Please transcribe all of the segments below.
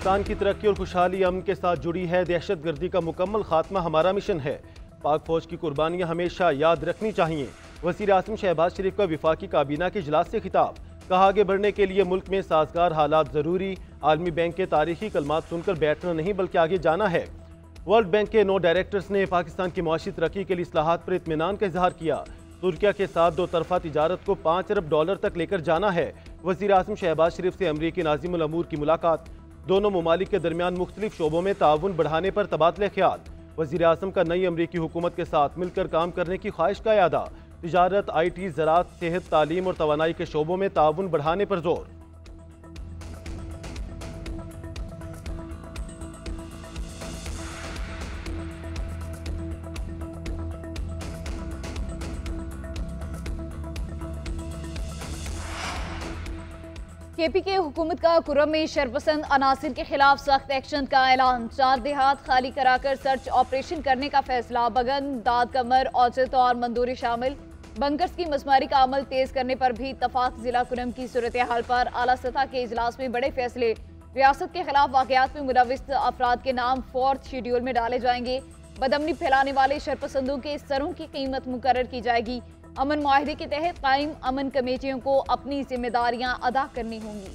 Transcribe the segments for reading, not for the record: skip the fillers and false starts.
पाकिस्तान की तरक्की और खुशहाली अमन के साथ जुड़ी है। दहशत गर्दी का मुकम्मल खात्मा हमारा मिशन है। पाक फौज की कुर्बानियां हमेशा याद रखनी चाहिए। वज़ीर आज़म शहबाज शरीफ का विफाकी काबीना के इजलास से खिताब। कहा, आगे बढ़ने के लिए मुल्क में साजगार हालात ज़रूरी। आलमी बैंक के तारीखी कलमात सुनकर बैठना नहीं बल्कि आगे जाना है। वर्ल्ड बैंक के 9 डायरेक्टर्स ने पाकिस्तान की मुआशी तरक्की के लिए इस्लाहात पर इत्मीनान का इजहार किया। तुर्किया के साथ 2 तरफा तिजारत को $5 अरब तक लेकर जाना है। वज़ीर आज़म शहबाज शरीफ से अमरीकी नाज़िमुल अमूर की मुलाकात। दोनों ममालिक के दरमियान मुख्तलिफ शोबों में ताउन बढ़ाने पर तबादले ख्याल। वज़ीर आज़म का नई अमरीकी हुकूमत के साथ मिलकर काम करने की ख्वाहिश का यादा। तिजारत, IT, ज़राअत, सेहत, तालीम और तवानाई के शोबों में ताउन बढ़ाने पर जोर। KPK हुकूमत का कुर्रम में शरपसंद अनासिर के खिलाफ सख्त एक्शन का ऐलान। 4 देहात खाली कराकर सर्च ऑपरेशन करने का फैसला। बगन, दाद कमर, औचत और मंदूरी शामिल। बंकर्स की मसमारी का अमल तेज करने पर भी इत्तफाक। जिला कुर्रम की सूरत हाल पर आला सतह के इजलास में बड़े फैसले। रियासत के खिलाफ वाकयात में मुलविस अफराद के नाम 4th शेड्यूल में डाले जाएंगे। बदअमनी फैलाने वाले शरपसंदों के सरों की कीमत मुकर्रर की जाएगी। अमन मुआहिदे के तहत कायम अमन कमेटियों को अपनी जिम्मेदारियां अदा करनी होंगी।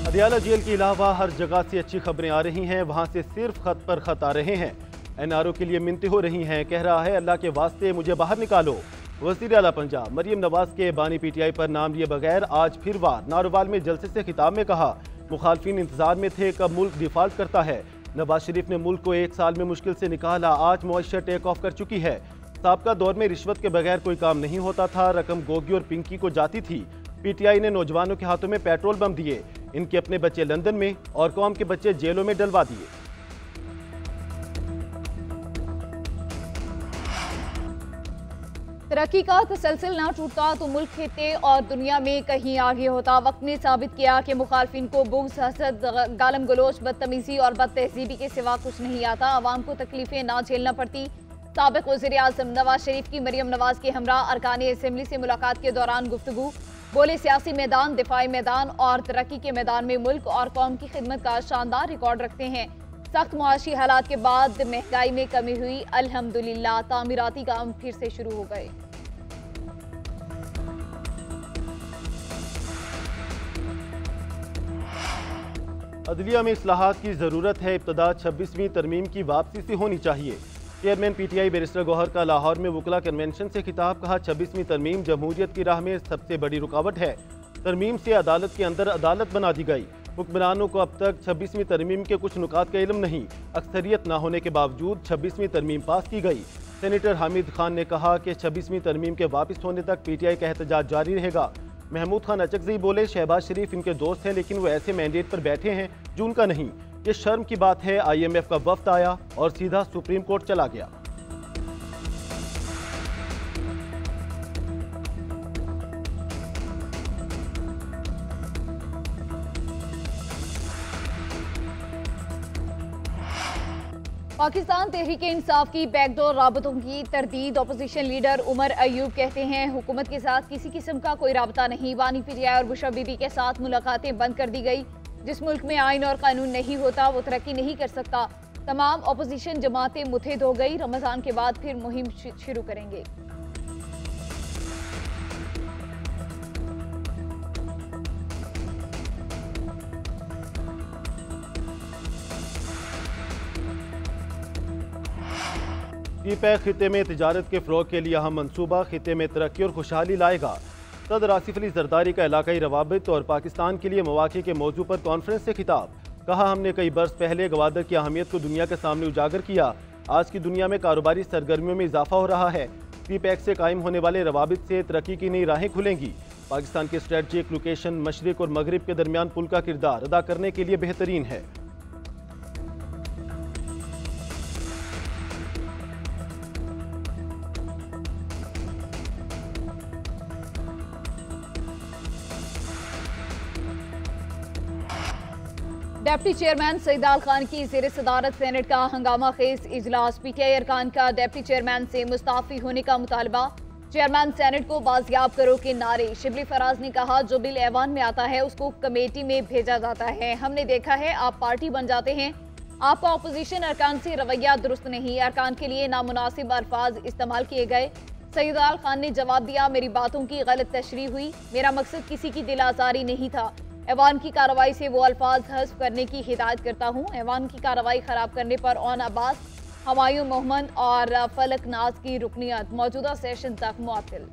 अदियाला जेल के अलावा हर जगह से अच्छी खबरें आ रही हैं। वहां से सिर्फ खत पर खत आ रहे हैं। NRO के लिए मिन्नतें हो रही हैं। कह रहा है, अल्लाह के वास्ते मुझे बाहर निकालो। वज़ीर आला पंजाब मरियम नवाज के बानी PTI पर नाम लिए बगैर आज फिर वार। नारोवाल में जलसे से खिताब में कहा, मुखालफिन इंतजार में थे कब मुल्क डिफॉल्ट करता है। नवाज शरीफ ने मुल्क को 1 साल में मुश्किल से निकाला। आज मुआशरत टेक ऑफ कर चुकी है। साबका दौर में रिश्वत के बगैर कोई काम नहीं होता था। रकम गोगी और पिंकी को जाती थी। PTI ने नौजवानों के हाथों में पेट्रोल बम दिए। इनके अपने बच्चे लंदन में और कौम के बच्चे जेलों में डलवा दिए। तरक्की का तसलसल ना टूटता तो मुल्क खिते और दुनिया में कहीं आगे होता। वक्त ने साबित किया कि मुखालफिन को बुग़्ज़, हसद, गालम गलोच, बदतमीजी और बदतहजीबी के सिवा कुछ नहीं आता। आवाम को तकलीफें ना झेलना पड़ती। साबिक़ वज़ीर आज़म नवाज शरीफ की मरियम नवाज के हमरा अरकान असेंबली से मुलाकात के दौरान गुफ्तगू। बोले, सियासी मैदान, दिफाई मैदान और तरक्की के मैदान में मुल्क और कौम की खिदमत का शानदार रिकॉर्ड रखते हैं। सख्त मुआशी हालात के बाद महंगाई में कमी हुई, अल्हम्दुलिल्लाह। तामीराती काम फिर से शुरू हो गए। अदलिया में इस्लाहात की ज़रूरत है। इब्तदा 26वीं तरमीम की वापसी से होनी चाहिए। चेयरमैन PTI बैरिस्टर गौहर का लाहौर में वकला कन्वेंशन से खिताब। कहा, 26वीं तरमीम जमहूरियत की राह में सबसे बड़ी रुकावट है। तरमीम से अदालत के अंदर अदालत बना दी गई। हुक्मरानों को अब तक 26वीं तरमीम के कुछ नुकात का इल्म नहीं। अक्सरियत न होने के बावजूद 26वीं तरमीम पास की गई। सेनेटर हामिद खान ने कहा कि 26वीं तरमीम के वापस होने तक PTI का एहतजाज जारी रहेगा। महमूद खान अचकज़ई बोले, शहबाज शरीफ इनके दोस्त हैं लेकिन वो ऐसे मैंडेट पर बैठे हैं जो उनका नहीं। ये शर्म की बात है। IMF का वफ्द आया और सीधा सुप्रीम कोर्ट चला गया। पाकिस्तान तहरीक इंसाफ की बैकडोर राबतों की तरदीद। अपोजिशन लीडर उमर अयूब कहते हैं, हुकूमत के साथ किसी किस्म का कोई राबता नहीं। बानी PTI और बुशरा बीबी के साथ मुलाकातें बंद कर दी गई। जिस मुल्क में आइन और कानून नहीं होता वो तरक्की नहीं कर सकता। तमाम अपोजिशन जमातें मुतहिद हो गई। रमजान के बाद फिर मुहिम शुरू करेंगे। PPAC खिते में तिजारत के फ़रोग़ के लिए अहम मनसूबा। खिते में तरक्की और खुशहाली लाएगा। सदर आसिफ अली जरदारी का इलाकाई रवाबित और पाकिस्तान के लिए मौक़े के मौजू पर कॉन्फ्रेंस से खिताब। कहा, हमने कई बरस पहले गवादर की अहमियत को दुनिया के सामने उजागर किया। आज की दुनिया में कारोबारी सरगर्मियों में इजाफा हो रहा है। PPAC से कायम होने वाले रवाबित से तरक्की की नई राहें खुलेंगी। पाकिस्तान की स्ट्रेटजिक लोकेशन मशरिक और मगरिब के दरमियान पुल का किरदार अदा करने के लिए बेहतरीन है। डिप्टी चेयरमैन सईदाल खान की ज़ेर सदारत सेनेट का हंगामा खेज इजलास। PTI अरकान का डिप्टी चेयरमैन से मुस्ताफी होने का मुतालबा। चेयरमैन सेनेट को बाजियाब करो के नारे। शिबली फराज ने कहा, जो बिल ऐवान में आता है उसको कमेटी में भेजा जाता है। हमने देखा है आप पार्टी बन जाते हैं, आपका अपोजिशन अरकान से रवैया दुरुस्त नहीं, अरकान के लिए नामुनासिब अल्फाज इस्तेमाल किए गए। सईद आल खान ने जवाब दिया, मेरी बातों की गलत तशरीह हुई, मेरा मकसद किसी की दिल आजारी नहीं था। ऐवान की कार्रवाई से वो अल्फाज हज़फ करने की हिदायत करता हूँ। ऐवान की कार्रवाई खराब करने पर ओन अब्बास, हमायूं मोहम्मद और फलक नाज की रुकनियत मौजूदा सेशन तक मुअत्तल।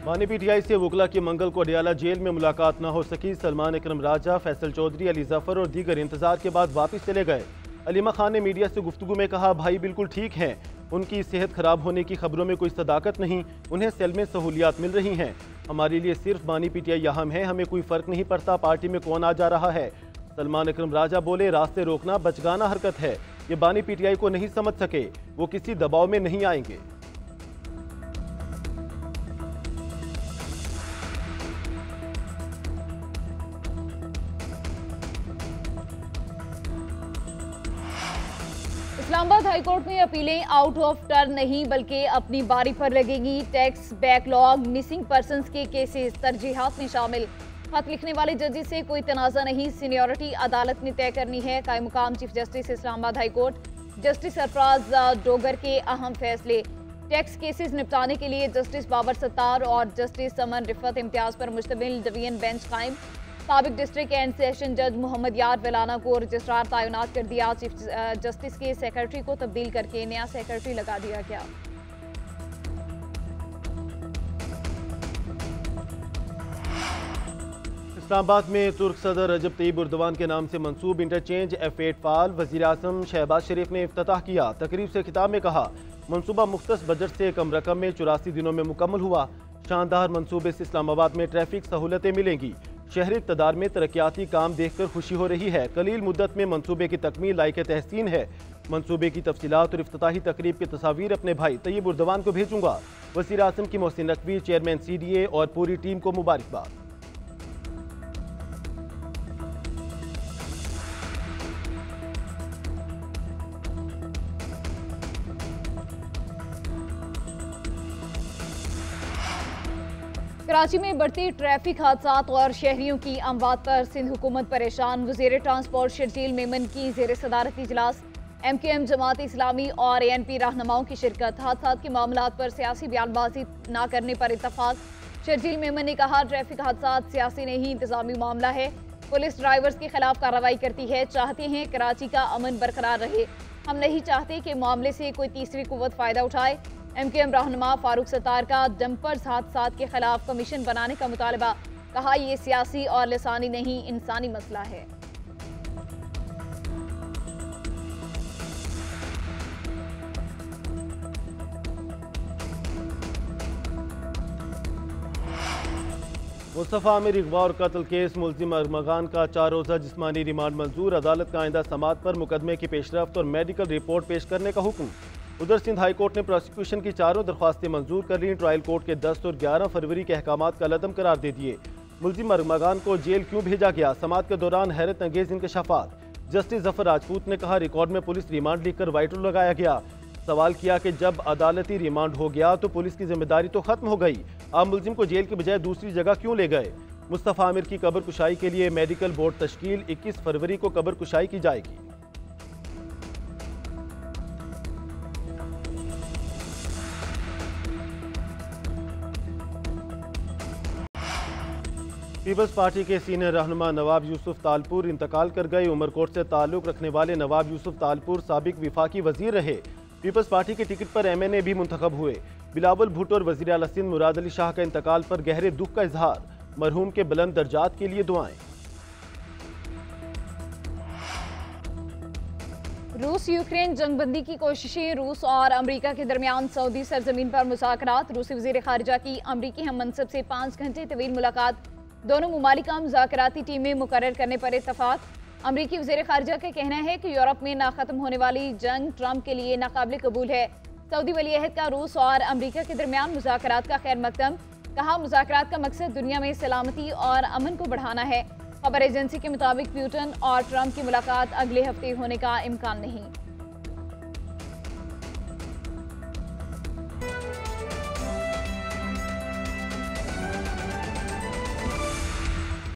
बानी पीटीआई से वकला की मंगल को अडियाला जेल में मुलाकात न हो सकी। सलमान इकरम राजा, फैसल चौधरी, अली जफर और दीगर इंतजार के बाद वापस चले गए। अलीमा खान ने मीडिया से गुफ्तगू में कहा, भाई बिल्कुल ठीक हैं, उनकी सेहत खराब होने की खबरों में कोई सदाकत नहीं, उन्हें सेल में सहूलियात मिल रही हैं। हमारे लिए सिर्फ बानी पीटीआई अहम है, हमें कोई फर्क नहीं पड़ता पार्टी में कौन आ जा रहा है। सलमान इकरम राजा बोले, रास्ते रोकना बचगाना हरकत है, ये बानी पीटीआई को नहीं समझ सके, वो किसी दबाव में नहीं आएंगे। इस्लामाबाद हाईकोर्ट में अपीलें आउट ऑफ टर्न नहीं बल्कि अपनी बारी पर लगेंगी। टैक्स बैकलॉग, मिसिंग पर्संस के केसेस तरजीहात में शामिल। खत लिखने वाले जजेस से कोई तनाज़ा नहीं, सीनियरिटी अदालत ने तय करनी है। कायम मुकाम chief justice Islamabad high court justice Sarfaraz Dogar के अहम फैसले। टैक्स केसेस निपटाने के लिए जस्टिस बाबर सत्तार और जस्टिस समन रिफत इम्तियाज पर मुश्तमिल डिवीजन बेंच कायम। साबिक डिस्ट्रिक्ट एंड सेशन जज मोहम्मद यार वेलाना को रजिस्ट्रार तैनात कर दिया। चीफ जस्टिस के सेक्रेटरी को तब्दील करके नया सेक्रेटरी लगा दिया गया। इस्लामाबाद में तुर्क सदर रजब तैयब उर्दवान के नाम से मंसूब इंटरचेंज F8 फाल वज़ीर आज़म शहबाज शरीफ ने इफ्तिताह किया। तकरीब से खिताब में कहा, मनसूबा मुख्तस बजट से कम रकम में 84 दिनों में मुकम्मल हुआ। शानदार मंसूबे से इस्लामाबाद में ट्रैफिक सहूलतें मिलेंगी। शहरी इक़्तिदार में तरक्याती काम देखकर खुशी हो रही है। कलील मुद्दत में मंसूबे की तकमील लायक तहसीन है। मंसूबे की तफसीलात और इफ्तिताही तकरीब की तस्वीर अपने भाई तैयब उर्दवान को भेजूंगा। वज़ीर आज़म की मोहसिन नकवी, चेयरमैन CDA और पूरी टीम को मुबारकबाद। कराची में बढ़ती ट्रैफिक हादसात और शहरियों की अमवात पर सिंध हुकूमत परेशान। वज़ीर ट्रांसपोर्ट शर्जील मेमन की ज़ेर सदारत इजलास। MKM जमात इस्लामी और ANP रहनुमाओं की शिरकत। हादसात के मामलात पर सियासी बयानबाजी न करने पर इत्तफाक। शर्जील मेमन ने कहा, ट्रैफिक हादसात सियासी नहीं इंतजामी मामला है। पुलिस ड्राइवर्स के खिलाफ कार्रवाई करती है। चाहते हैं कराची का अमन बरकरार रहे। हम नहीं चाहते कि मामले से कोई तीसरी कुव्वत फ़ायदा उठाए। MKM रहनुमा फारूक सत्तार का डंपर्स हादसात के खिलाफ कमीशन बनाने का मुतालबा। कहा, यह सियासी और लिसानी नहीं इंसानी मसला है। मुस्तफ़ा आमिर अगवा और कत्ल केस मुलजिम अरमगान का 4 रोज़ा जिस्मानी रिमांड मंजूर। अदालत का आइंदा समाअत पर मुकदमे की पेशरफ्त और मेडिकल रिपोर्ट पेश करने का हुक्म। उधर सिंध हाई कोर्ट ने प्रोसिक्यूशन की 4 दरख्वास्तें मंजूर कर लीं। ट्रायल कोर्ट के 10 और 11 फरवरी के अहकामात का लदम करार दे दिए। मुलजिम अरमगान को जेल क्यों भेजा गया, समाअत के दौरान हैरत अंगेज इंकशाफात। जस्टिस जफर राजपूत ने कहा, रिकॉर्ड में पुलिस रिमांड लिखकर वाइटो लगाया गया। सवाल किया कि जब अदालती रिमांड हो गया तो पुलिस की जिम्मेदारी तो खत्म हो गई, आप मुलजिम को जेल के बजाय दूसरी जगह क्यों ले गए। मुस्तफ़ा आमिर की कब्र कुशाई के लिए मेडिकल बोर्ड तश्कील। 21 फरवरी को कब्र कुशाई की जाएगी। पीपल्स पार्टी के सीनियर रहनुमा नवाब यूसुफ तालपुर इंतकाल कर गए। उमरकोट से ताल्लुक रखने वाले नवाब यूसुफ तालपुर साबिक विफाकी वजीर रहे। पीपल्स पार्टी के टिकट पर MNA भी मुंतखब हुए। बिलावल भुट्टो और वजीर आला सिंध मुराद अली शाह का इंतकाल पर गहरे दुख का इजहार। मरहूम के बुलंद दर्जात के लिए दुआएं। रूस यूक्रेन जंगबंदी की कोशिशें। रूस और अमरीका के दरमियान सऊदी सरजमीन पर मुज़ाकरात। रूसी वज़ीर ख़ारिजा की अमरीकी हम मनसब से 5 घंटे तवील मुलाकात। दोनों मुमालिक का मुज़ाकराती टीमें मुकर्रर करने पर इत्तफाक। अमरीकी वज़ीर ख़ारिजा का कहना है कि यूरोप में ना ख़त्म होने वाली जंग ट्रंप के लिए नाकाबिल कबूल है। सऊदी वली अहद का रूस और अमरीका के दरमियान मुज़ाकरात का खैर मकदम। कहा, मुज़ाकरात का मकसद दुनिया में सलामती और अमन को बढ़ाना है। खबर एजेंसी के मुताबिक पुतिन और ट्रंप की मुलाकात अगले हफ्ते होने का इम्कान नहीं।